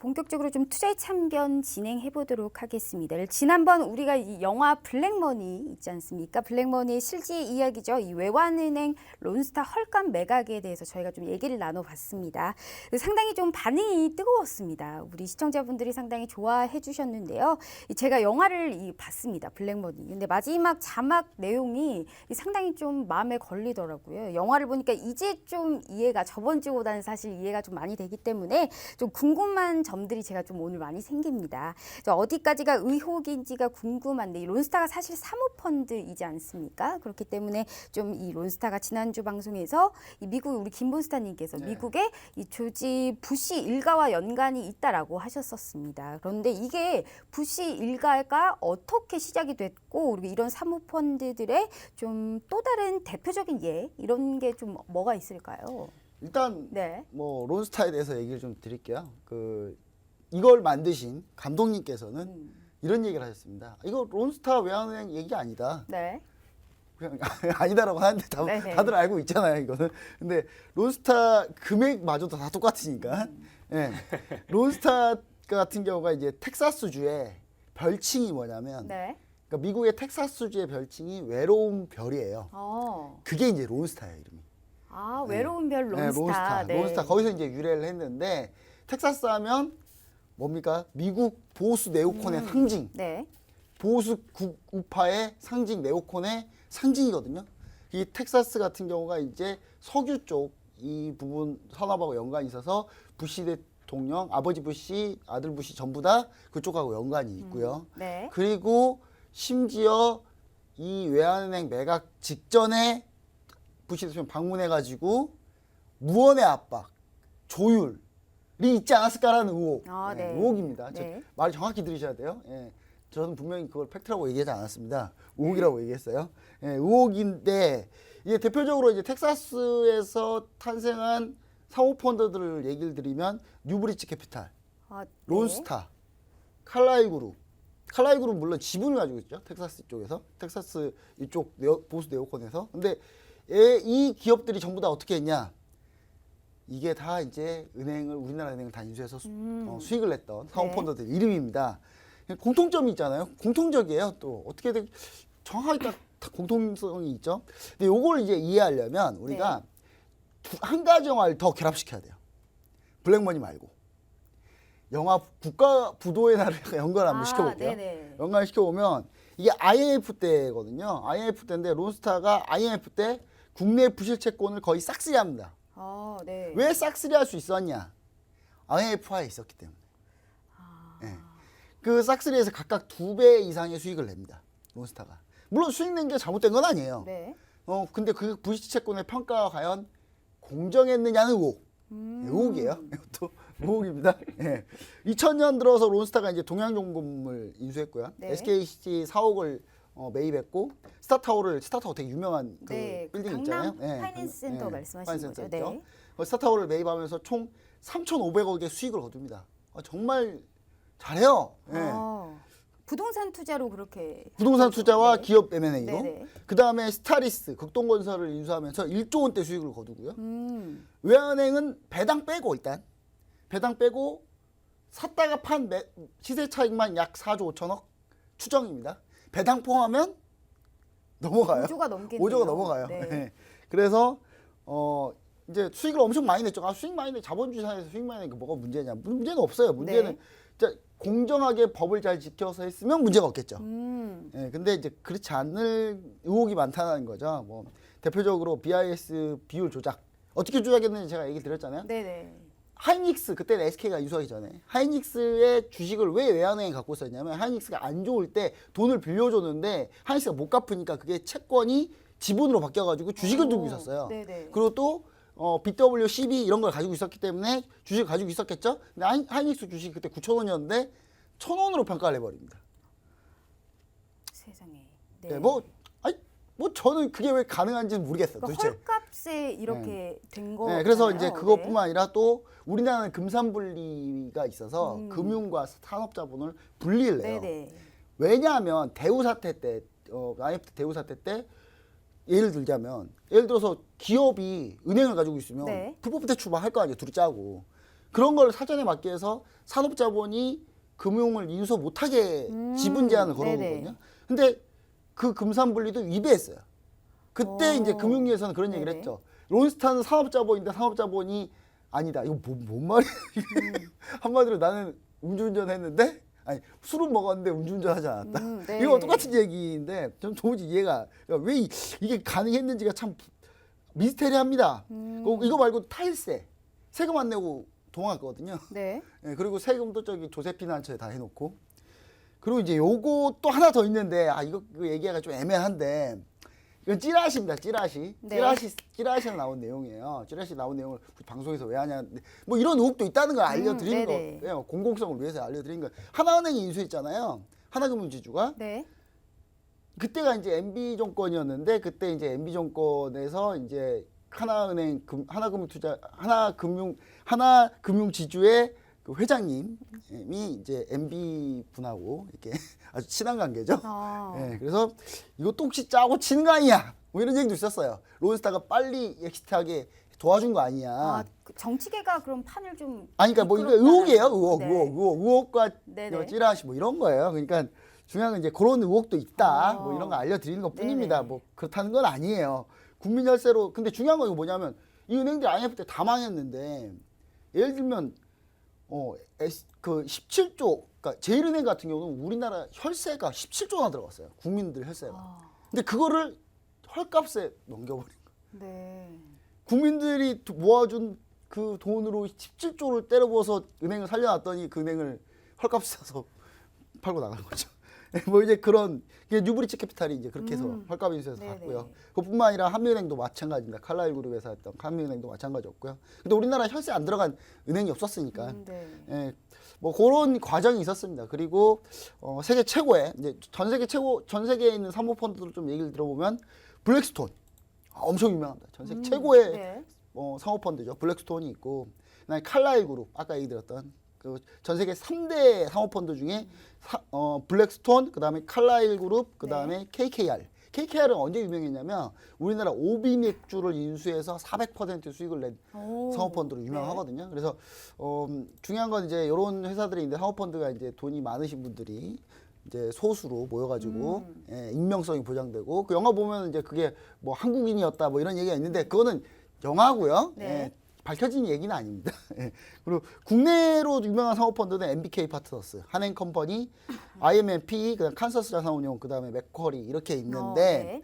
본격적으로 좀 투자의 참견 진행해 보도록 하겠습니다. 지난번 우리가 이 영화 블랙머니 있지 않습니까? 블랙머니의 실제 이야기죠. 이 외환은행 론스타 헐값 매각에 대해서 저희가 좀 얘기를 나눠봤습니다. 상당히 좀 반응이 뜨거웠습니다. 우리 시청자분들이 상당히 좋아해 주셨는데요. 제가 영화를 봤습니다. 블랙머니. 근데 마지막 자막 내용이 상당히 좀 마음에 걸리더라고요. 영화를 보니까 이제 좀 이해가 저번 주보다는 사실 이해가 좀 많이 되기 때문에 좀 궁금한 점들이 제가 좀 오늘 많이 생깁니다. 어디까지가 의혹인지가 궁금한데 이 론스타가 사실 사모펀드이지 않습니까? 그렇기 때문에 좀 이 론스타가 지난주 방송에서 이 미국 우리 김본스타님께서 미국의 이 조지 부시 일가와 연관이 있다라고 하셨었습니다. 그런데 이게 부시 일가가 어떻게 시작이 됐고 그리고 이런 사모펀드들의 좀 또 다른 대표적인 예 이런 게 좀 뭐가 있을까요? 일단 네. 뭐 론스타에 대해서 얘기를 좀 드릴게요. 이걸 만드신 감독님께서는 이런 얘기를 하셨습니다. 이거 론스타 외환은행 얘기 아니다. 네. 그냥 아니다라고 하는데 다들 알고 있잖아요, 이거는. 근데 론스타 금액마저도 다 똑같으니까. 예. 론스타 같은 경우가 이제 텍사스주의 별칭이 뭐냐면 네. 그러니까 미국의 텍사스주의 별칭이 외로운 별이에요. 그게 이제 론스타예요, 이름이. 아, 외로운 별 론스타. 네, 론스타. 네. 론스타. 거기서 이제 유래를 했는데 텍사스 하면 뭡니까? 미국 보수 네오콘의 상징. 네. 보수 우파의 상징, 네오콘의 상징이거든요. 이 텍사스 같은 경우가 이제 석유 쪽 이 부분 산업하고 연관이 있어서 부시 대통령, 아버지 부시, 아들 부시 전부 다 그쪽하고 연관이 있고요. 네. 그리고 심지어 이 외환은행 매각 직전에 부시 대통령 방문해가지고 무언의 압박, 조율이 있지 않았을까라는 의혹. 아, 네. 의혹입니다. 네. 말 정확히 들으셔야 돼요. 예. 저는 분명히 그걸 팩트라고 얘기하지 않았습니다. 의혹이라고 얘기했어요. 예, 의혹인데 이게 대표적으로 이제 텍사스에서 탄생한 사모펀드들을 얘기를 드리면 뉴브리지 캐피탈, 아, 네. 론스타, 칼라일 그룹. 칼라일 그룹은 물론 지분을 가지고 있죠. 텍사스 쪽에서. 텍사스 이쪽 보수 네오콘에서. 근데 이 기업들이 전부 다 어떻게 했냐? 이게 다 이제 우리나라 은행을 다 인수해서 수익을 냈던 사모펀드들 이름입니다. 공통점이 있잖아요. 공통적이에요. 또 어떻게든 정확하게 딱 공통성이 있죠. 근데 요걸 이제 이해하려면 우리가 한 가지 영화를 더 결합시켜야 돼요. 블랙머니 말고. 영화 국가 부도의 날을 연관 한번 시켜볼게요. 네네. 연관 시켜보면 이게 IMF 때거든요. IMF 때인데 론스타가 IMF 때 국내 부실채권을 거의 싹쓸이합니다. 네. 왜 싹쓸이할 수 있었냐? IMF화에 있었기 때문에. 네. 그 싹쓸이에서 각각 2배 이상의 수익을 냅니다. 론스타가. 물론 수익 낸 게 잘못된 건 아니에요. 네. 근데 그 부실채권의 평가가 과연 공정했느냐는 의혹. 의혹이에요. 이것도 의혹입니다. 예. 2000년 들어서 론스타가 이제 동양종금을 인수했고요. 네. SKC 4억을 매입했고 스타타워 되게 유명한 그 네. 빌딩 강남 있잖아요. 파이낸스 센터 말씀하시는 거죠. 네. 스타타워를 매입하면서 총 3,500억의 수익을 거둡니다. 정말 잘해요. 예. 부동산 투자로 그렇게 부동산 하죠. 투자와 네. 기업 M&A로. 네네. 그 다음에 스타리스, 극동건설을 인수하면서 1조 원대 수익을 거두고요. 음. 외환은행은 배당 빼고 일단 배당 빼고 샀다가 판 시세 차익만 약 4조 5천억 추정입니다. 배당 포함하면 넘어가요. 5조가 넘겠네요. 5조가 넘어가요. 네. 네. 그래서 이제 수익을 엄청 많이 냈죠. 수익 많이 내 자본주의 사회에서 수익 많이 내니까 뭐가 문제냐? 문제는 없어요. 문제는 네. 공정하게 법을 잘 지켜서 했으면 문제가 없겠죠. 예, 근데 이제 그렇지 않을 의혹이 많다는 거죠. 뭐 대표적으로 BIS 비율 조작 어떻게 조작했는지 제가 얘기 드렸잖아요. 네네. 하이닉스 그때는 SK가 인수하기 전에 하이닉스의 주식을 왜 외환은행에 갖고 있었냐면 하이닉스가 안 좋을 때 돈을 빌려줬는데 하이닉스가 못 갚으니까 그게 채권이 지분으로 바뀌어가지고 주식을 들고 있었어요. 네네. 그리고 또 BWCB 이런 걸 가지고 있었기 때문에 주식을 가지고 있었겠죠. 근데 하이닉스 주식이 그때 9,000원이었는데 1,000원으로 평가를 해버립니다. 세상에. 네. 뭐 저는 그게 왜 가능한지는 모르겠어요. 그러니까 도대체. 헐값에 이렇게 된 거. 네, 그래서 이제 그것뿐만 아니라 또 우리나라는 금산분리가 있어서 금융과 산업자본을 분리를 해요. 네네. 왜냐하면 대우 사태 때, IMF 대우 사태 때 예를 들자면 예를 들어서 기업이 은행을 가지고 있으면 네. 불법 대출만 할 거 아니에요. 둘이 짜고. 그런 걸 사전에 막기 위해서 산업자본이 금융을 인수 못하게 지분 제한을 걸어놓거든요. 근데 그 금산분리도 위배했어요. 그때 이제 금융위에서는 그런 얘기를 네네. 했죠. 론스타는 산업자본인데 산업자본이 아니다. 이거 뭔 말이야? 한마디로 나는 음주운전 했는데 아니 술은 먹었는데 음주운전 하지 않았다. 네. 이거 똑같은 얘기인데 좀 도무지 이해가 왜 이게 가능했는지가 참 미스테리합니다. 이거 말고 탈세 세금 안 내고 도망갔거든요. 네. 예, 그리고 세금도 저기 조세피난처에 다 해놓고 그리고 이제 요거 또 하나 더 있는데 이거 얘기가 좀 애매한데 이건 찌라시입니다. 찌라시. 네. 찌라시에 나온 내용이에요. 찌라시 나온 내용을 방송에서 왜 하냐. 뭐 이런 의혹도 있다는 걸 알려드리는 네네. 거예요. 공공성을 위해서 알려드리는 거예요. 하나은행이 인수했잖아요. 하나금융지주가. 네. 그때가 이제 MB 정권이었는데 그때 이제 MB 정권에서 이제 하나금융지주의 그 회장님이 이제 MB 분하고 이렇게 아주 친한 관계죠. 예, 그래서 이것도 혹시 짜고 치는 거 아니야? 뭐 이런 얘기도 있었어요. 론스타가 빨리 엑시트하게 도와준 거 아니야? 그 정치계가 그럼 판을 좀 아니 그러니까 뭐 이거 이끌었다는- 의혹이에요. 네. 의혹과 네네. 찌라시 뭐 이런 거예요. 그러니까 중요한 건 이제 그런 의혹도 있다. 뭐 이런 거 알려드리는 것 뿐입니다. 네네. 뭐 그렇다는 건 아니에요. 국민 혈세로 근데 중요한 건 이거 뭐냐면 이 은행들 IMF 때 다 망했는데 예를 들면 그 17조 그러니까 제일은행 같은 경우는 우리나라 혈세가 17조나 들어갔어요. 국민들 혈세가. 근데 그거를 헐값에 넘겨버린 거예요. 네. 국민들이 모아준 그 돈으로 17조를 때려부어서 은행을 살려놨더니 그 은행을 헐값 사서 팔고 나간 거죠. 뭐 이제 그런 뉴브리지 캐피탈이 이제 그렇게 해서 헐값 인수해서 네네. 갔고요. 그뿐만 아니라 한미은행도 마찬가지입니다. 칼라일 그룹에서 했던 한미은행도 마찬가지였고요. 근데 우리나라 혈세 안 들어간 은행이 없었으니까. 네. 예, 뭐 그런 과정이 있었습니다. 그리고 세계 최고의 이제 전 세계에 있는 사모펀드들 좀 얘기를 들어보면 블랙스톤 엄청 유명합니다. 전 세계 최고의 네. 사모펀드죠. 블랙스톤이 있고 그다음에 칼라일 그룹 아까 얘기 드렸던 그 전 세계 3대 사모펀드 중에 블랙스톤 그다음에 칼라일 그룹 그다음에 KKR. KKR은 언제 유명했냐면 우리나라 오비 맥주를 인수해서 400% 수익을 낸 사모펀드로 유명하거든요. 그래서 중요한 건 이제 이런 회사들이 있는데 사모펀드가 이제 돈이 많으신 분들이 이제 소수로 모여가지고 익명성이 보장되고 그 영화 보면 이제 그게 뭐 한국인이었다 뭐 이런 얘기가 있는데 그거는 영화고요. 네. 예, 밝혀진 얘기는 아닙니다. 예. 그리고 국내로 유명한 사모펀드는 MBK 파트너스, 한행컴퍼니, IMMP, 그다음 칸사스 자산운용, 그다음에 맥쿼리 이렇게 있는데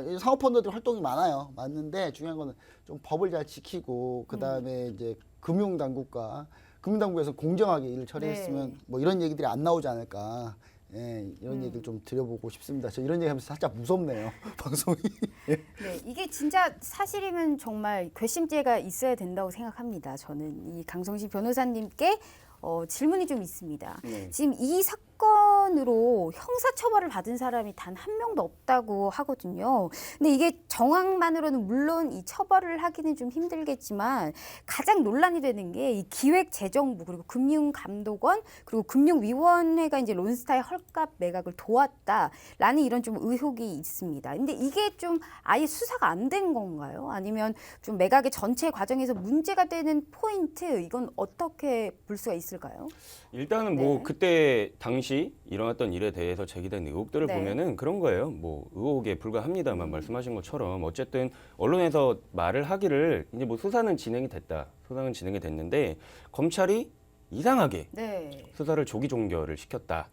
이 사모펀드들 활동이 많아요. 맞는데 중요한 거는 좀 법을 잘 지키고 그다음에 이제 금융당국에서 공정하게 일을 처리했으면 네. 뭐 이런 얘기들이 안 나오지 않을까. 예, 이런 얘기를 좀 드려보고 싶습니다. 저 이런 얘기하면서 살짝 무섭네요, 방송이. 네, 이게 진짜 사실이면 정말 괘씸죄가 있어야 된다고 생각합니다. 저는 이 강성식 변호사님께 질문이 좀 있습니다. 네. 지금 이 사건으로 형사처벌을 받은 사람이 단 한 명도 없다고 하거든요. 근데 이게 정황만으로는 물론 이 처벌을 하기는 좀 힘들겠지만 가장 논란이 되는 게 이 기획재정부 그리고 금융감독원 그리고 금융위원회가 이제 론스타의 헐값 매각을 도왔다라는 이런 좀 의혹이 있습니다. 근데 이게 좀 아예 수사가 안 된 건가요? 아니면 좀 매각의 전체 과정에서 문제가 되는 포인트 이건 어떻게 볼 수가 있을까요? 일단은 네. 뭐 그때 당시 일어났던 일에 대해서 제기된 의혹들을 네. 보면은 그런 거예요. 뭐 의혹에 불과합니다만 말씀하신 것처럼 어쨌든 언론에서 말을 하기를 이제 뭐 수사는 진행이 됐다. 수사는 진행이 됐는데 검찰이 이상하게 네. 수사를 조기 종결을 시켰다.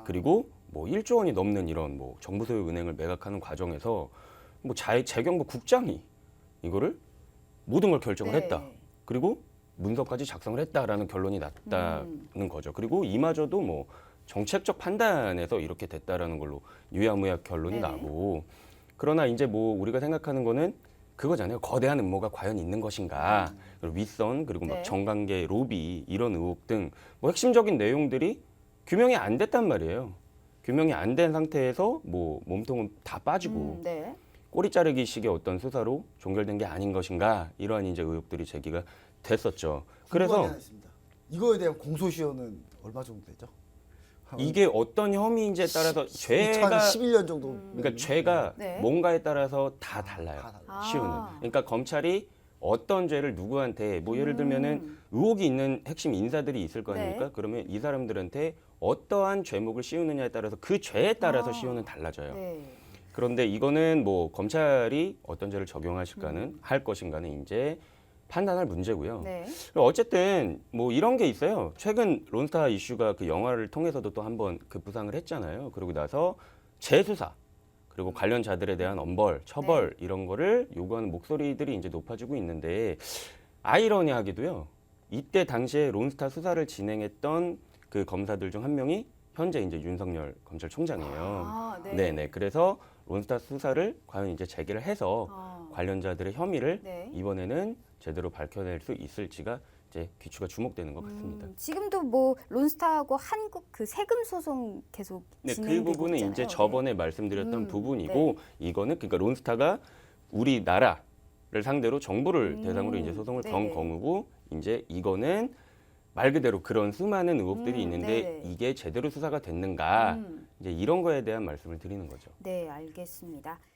그리고 뭐 1조 원이 넘는 이런 뭐 정부 소유 은행을 매각하는 과정에서 뭐 재경부 국장이 이거를 모든 걸 결정을 네. 했다. 그리고 문서까지 작성을 했다라는 결론이 났다는 거죠. 그리고 이마저도 뭐 정책적 판단에서 이렇게 됐다라는 걸로 유야무야 결론이 네네. 나고 그러나 이제 뭐 우리가 생각하는 거는 그거잖아요. 거대한 음모가 과연 있는 것인가? 그리고 윗선 그리고 막 네. 정관계 로비 이런 의혹 등 뭐 핵심적인 내용들이 규명이 안 됐단 말이에요. 규명이 안 된 상태에서 뭐 몸통은 다 빠지고 네. 꼬리 자르기 식의 어떤 수사로 종결된 게 아닌 것인가 이러한 이제 의혹들이 제기가 됐었죠. 그래서 이거에 대한 공소시효는 얼마 정도 되죠? 이게 어떤 혐의인지에 따라서 죄가 2011년 정도. 그러니까 죄가 네. 뭔가에 따라서 다 달라요. 다 달라요. 아. 시효는. 그러니까 검찰이 어떤 죄를 누구한테 뭐 예를 들면은 의혹이 있는 핵심 인사들이 있을 거 아닙니까? 네. 그러면 이 사람들한테 어떠한 죄목을 씌우느냐에 따라서 그 죄에 따라서 아. 씌우는 달라져요. 네. 그런데 이거는 뭐 검찰이 어떤 죄를 적용하실까는 할 것인가는 이제 판단할 문제고요. 네. 그리고 어쨌든 뭐 이런 게 있어요. 최근 론스타 이슈가 그 영화를 통해서도 또 한번 급부상을 했잖아요. 그러고 나서 재수사 그리고 관련자들에 대한 엄벌, 처벌 이런 거를 요구하는 목소리들이 이제 높아지고 있는데 아이러니하게도요. 이때 당시에 론스타 수사를 진행했던 그 검사들 중 한 명이 현재 이제 윤석열 검찰총장이에요. 아, 네. 네네. 그래서 론스타 수사를 과연 이제 재개를 해서 아. 관련자들의 혐의를 네. 이번에는 제대로 밝혀낼 수 있을지가 이제 귀추가 주목되는 것 같습니다. 지금도 뭐 론스타하고 한국 그 세금 소송 계속 네, 그 진행되고 부분은 있잖아요. 이제 저번에 말씀드렸던 음, 부분이고 네. 이거는 그러니까 론스타가 우리나라를 상대로 정부를 대상으로 이제 소송을 네네. 건 거고 이제 이거는 말 그대로 그런 수많은 의혹들이 있는데 네네. 이게 제대로 수사가 됐는가 음. 이제 이런 거에 대한 말씀을 드리는 거죠. 네, 알겠습니다.